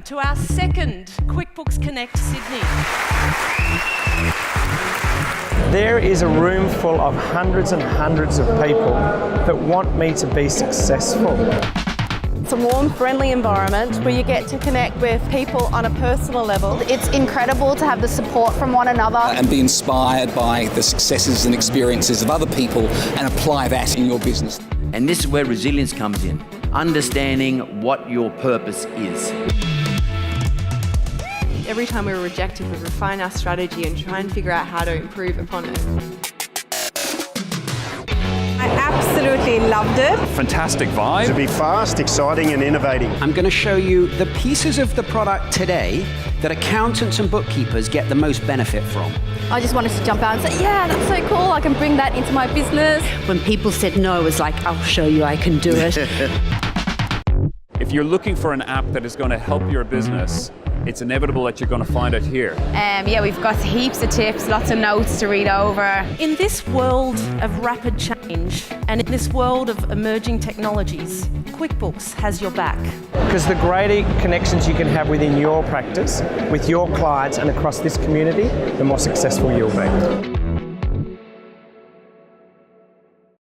to our second QuickBooks Connect Sydney. There is a room full of hundreds and hundreds of people that want me to be successful. It's a warm, friendly environment where you get to connect with people on a personal level. It's incredible to have the support from one another. And be inspired by the successes and experiences of other people and apply that in your business. And this is where resilience comes in, understanding what your purpose is. Every time we were rejected, we refine our strategy and try and figure out how to improve upon it. I absolutely loved it. Fantastic vibe. To be fast, exciting and innovating. I'm going to show you the pieces of the product today that accountants and bookkeepers get the most benefit from. I just wanted to jump out and say, yeah, that's so cool, I can bring that into my business. When people said no, it was like, I'll show you I can do it. If you're looking for an app that is going to help your business, it's inevitable that you're going to find it here. Yeah, we've got heaps of tips, lots of notes to read over. In this world of rapid change and in this world of emerging technologies, QuickBooks has your back. Because the greater connections you can have within your practice, with your clients and across this community, the more successful you'll be.